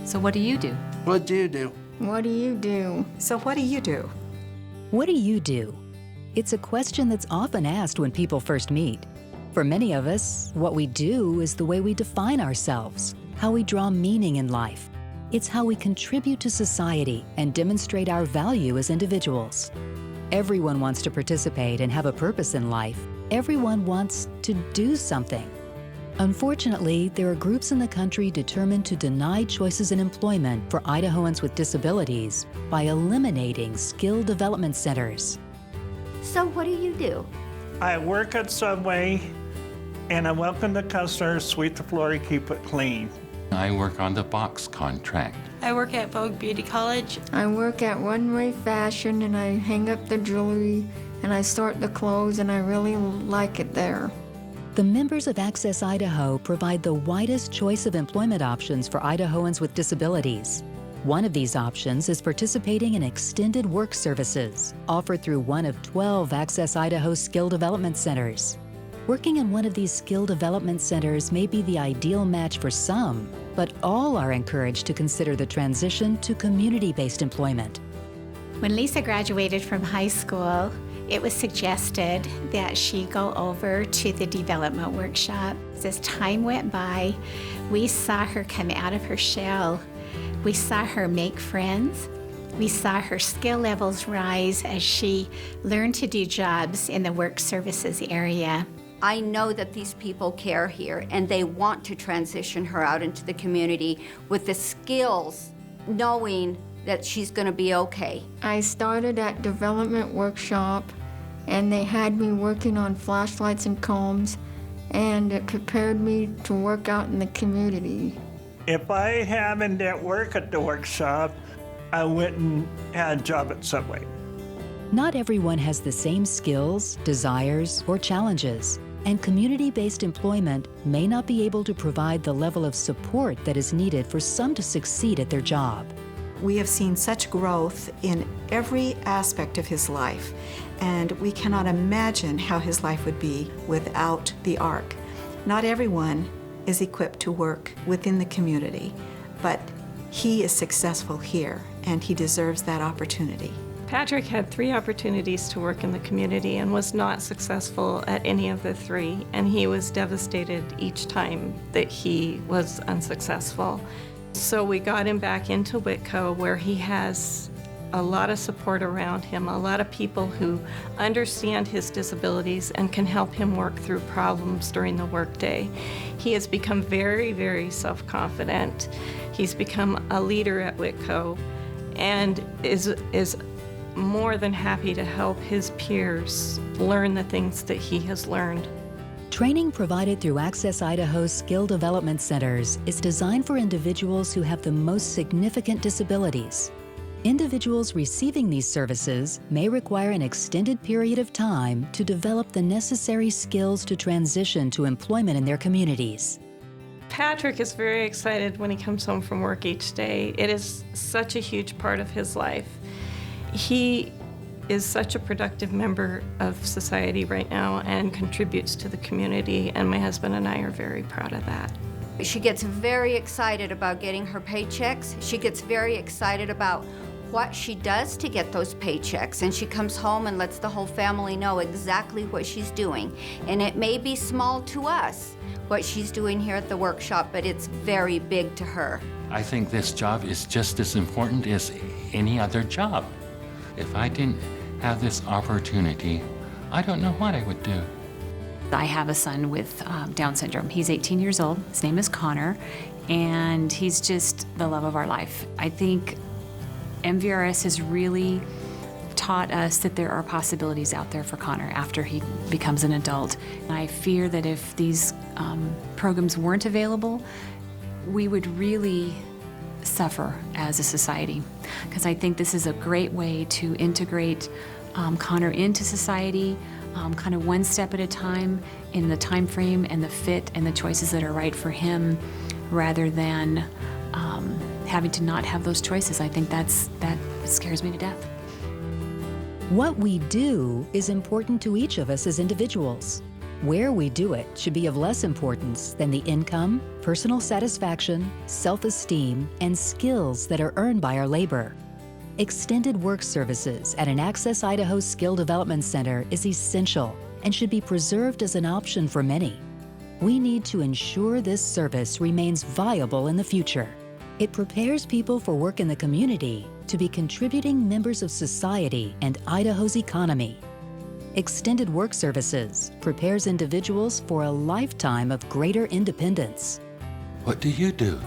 So what do you do? What do you do? What do you do? So what do you do? What do you do? It's a question that's often asked when people first meet. For many of us, what we do is the way we define ourselves, how we draw meaning in life. It's how we contribute to society and demonstrate our value as individuals. Everyone wants to participate and have a purpose in life. Everyone wants to do something. Unfortunately, there are groups in the country determined to deny choices in employment for Idahoans with disabilities by eliminating skill development centers. So what do you do? I work at Subway, and I welcome the customers, sweep the floor, keep it clean. I work on the box contract. I work at Vogue Beauty College. I work at One Way Fashion, and I hang up the jewelry, and I sort the clothes, and I really like it there. The members of Access Idaho provide the widest choice of employment options for Idahoans with disabilities. One of these options is participating in extended work services offered through one of 12 Access Idaho Skill Development Centers. Working in one of these skill development centers may be the ideal match for some, but all are encouraged to consider the transition to community-based employment. When Lisa graduated from high school, it was suggested that she go over to the development workshop. As time went by, we saw her come out of her shell. We saw her make friends. We saw her skill levels rise as she learned to do jobs in the work services area. I know that these people care here and they want to transition her out into the community with the skills, knowing that she's going to be okay. I started at development workshop, and they had me working on flashlights and combs, and it prepared me to work out in the community. If I happened at work at the workshop, I went and had a job at Subway. Not everyone has the same skills, desires, or challenges, and community-based employment may not be able to provide the level of support that is needed for some to succeed at their job. We have seen such growth in every aspect of his life, and we cannot imagine how his life would be without the ARC. Not everyone is equipped to work within the community, but he is successful here, and he deserves that opportunity. Patrick had 3 opportunities to work in the community and was not successful at any of the 3, and he was devastated each time that he was unsuccessful. So we got him back into Whitco, where he has a lot of support around him, a lot of people who understand his disabilities and can help him work through problems during the workday. He has become very, very self-confident. He's become a leader at Whitco and is more than happy to help his peers learn the things that he has learned. Training provided through Access Idaho's Skill Development Centers is designed for individuals who have the most significant disabilities. Individuals receiving these services may require an extended period of time to develop the necessary skills to transition to employment in their communities. Patrick is very excited when he comes home from work each day. It is such a huge part of his life. He is such a productive member of society right now and contributes to the community, and my husband and I are very proud of that. She gets very excited about getting her paychecks. She gets very excited about what she does to get those paychecks, and she comes home and lets the whole family know exactly what she's doing. And it may be small to us, what she's doing here at the workshop, but it's very big to her. I think this job is just as important as any other job. If I didn't have this opportunity, I don't know what I would do. I have a son with Down syndrome. He's 18 years old. His name is Connor, and he's just the love of our life. I think MVRS has really taught us that there are possibilities out there for Connor after he becomes an adult. And I fear that if these programs weren't available, we would really suffer as a society, because I think this is a great way to integrate Connor into society, kind of one step at a time in the time frame and the fit and the choices that are right for him, rather than having to not have those choices. I think that scares me to death. What we do is important to each of us as individuals. Where we do it should be of less importance than the income, personal satisfaction, self-esteem, and skills that are earned by our labor. Extended work services at an Access Idaho Skill Development Center is essential and should be preserved as an option for many. We need to ensure this service remains viable in the future. It prepares people for work in the community to be contributing members of society and Idaho's economy. Extended Work Services prepares individuals for a lifetime of greater independence. What do you do?